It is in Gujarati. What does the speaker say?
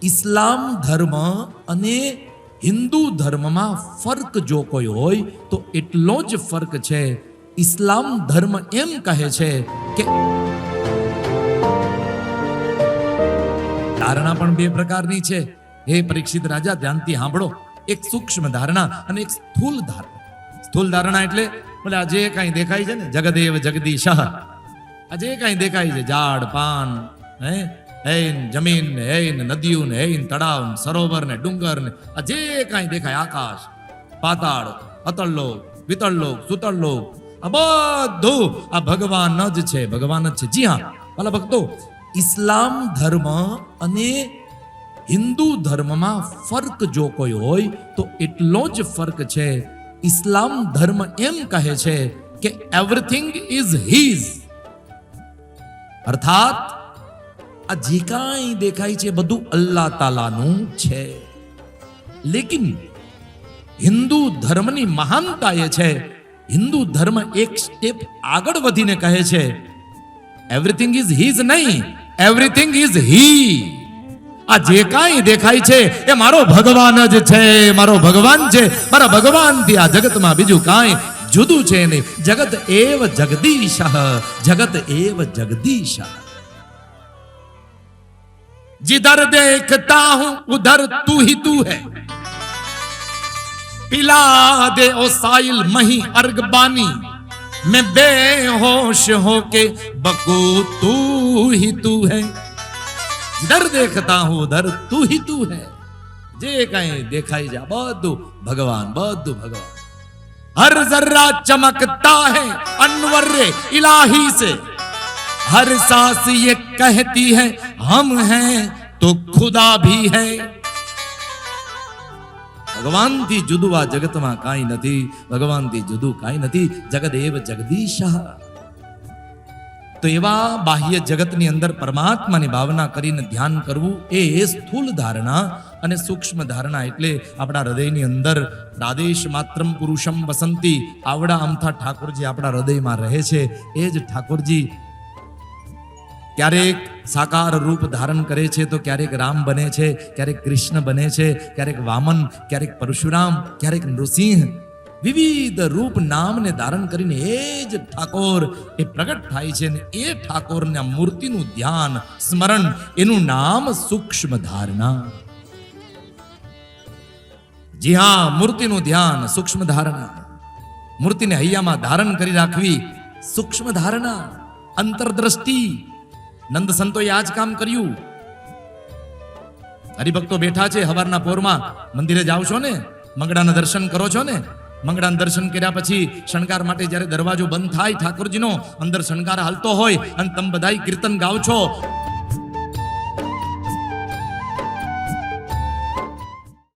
ઇસ્લામ ધર્મ અને હિન્દુ ધર્મમાં ફર્ક જો કોઈ હોય તો એટલો જ ફર્ક છે. ઇસ્લામ ધર્મ એમ કહે છે કે ધારણા પણ બે પ્રકારની છે. હે પરીક્ષિત રાજા, ધ્યાનથી સાંભળો. એક સૂક્ષ્મ ધારણા અને એક સ્થૂલ ધારણા. સ્થૂલ ધારણા એટલે બોલે આ જે કાંઈ દેખાય છે ને, જગદેવ જગદીશ, આ જે કાંઈ દેખાય છે, ઝાડ પાન, હૈન જમીન ને, હૈન નદીઓ ને, હૈન તળાવ, સરોવર ને, ડુંગર ને, આ જે કાંઈ દેખાય, આકાશ પાતાળ, અતળલોક, વિતળલોક, સુતળલોક, આ બધું આ ભગવાન જ છે, ભગવાન જ છે. જી હા ભલા ભક્તો, ઇસ્લામ ધર્મ અને હિન્દુ ધર્મમાં ફર્ક જો કોઈ હોય તો એટલો જ ફર્ક છે. ઇસ્લામ ધર્મ એમ કહે છે કે એવરીથિંગ ઇઝ હીઝ, અર્થાત આ જે કાંઈ દેખાય છે બધું અલ્લાહ તાલાનું છે. લેકિન હિન્દુ ધર્મની મહાનતા એ છે, હિન્દુ ધર્મ એક સ્ટેપ આગળ વધીને કહે છે એવરીથિંગ ઇઝ હીઝ નહીં, એવરીથિંગ ઇઝ હી. આ જે કાંઈ દેખાય છે એ મારો ભગવાન જ છે, મારો ભગવાન છે. મારા ભગવાનથી આ જગતમાં બીજું કાંઈ જુદું છે નહીં. જગત એવ જગદીશ, જગત એવ જગદીશ. जिधर देखता हूं उधर तू ही तू है, पिला दे ओ साइल मही अर्गबानी, मैं बेहोश होके बकू तू ही तू है. जिधर देखता हूं उधर तू ही तू है. जे कहीं देखाई जा બધું ભગવાન, બધું ભગવાન. हर जर्रा चमकता है अनवर इलाही से, हर सांस ये कहती है हम हैं तो खुदा भी है. ભગવાનથી જુદું આ જગતમાં કાંઈ નથી, ભગવાનથી જુદું કાંઈ નથી. જગદેવ જગદીશ. તો એવા બાહ્ય જગતની અંદર પરમાત્માની ભાવના કરીને ધ્યાન કરવું એ સ્થૂલ ધારણા. અને સૂક્ષ્મ ધારણા એટલે આપણા હૃદયની અંદર રાધેશ માત્રમ પુરુષમ વસંતી, આવડા અમથા ઠાકોરજી આપણા હૃદયમાં રહે છે. એ જ ઠાકોરજી ક્યારેક સાકાર રૂપ ધારણ કરે છે તો ક્યારેક રામ બને છે, ક્યારેક કૃષ્ણ બને છે, ક્યારેક વામન, ક્યારેક પરશુરામ, ક્યારેક નૃસિંહ. વિવિધ રૂપ નામને ધારણ કરીને એ જ ઠાકોર એ પ્રગટ થાય છે. ને એ ઠાકોરના મૂર્તિનું ધ્યાન, સ્મરણ, એનું નામ સૂક્ષ્મ ધારણા. જી હા, મૂર્તિનું ધ્યાન, સૂક્ષ્મ ધારણા. મૂર્તિને હૈયામાં ધારણ કરી રાખવી, સૂક્ષ્મ ધારણા, અંતરદ્રષ્ટિ. નંદ સંતોએ આ જ કામ કર્યું. હરિભક્તો બેઠા છે, હવારના પોરમાં મંદિરે જાઓ છો ને, મંગળાના દર્શન કરો છો ને. મંગળાના દર્શન કર્યા પછી શણગાર માટે જ્યારે દરવાજો બંધ થાય ઠાકોરજીનો, અંદર શણગાર હાલતો હોય અને તમે બધાય કીર્તન ગાવ છો.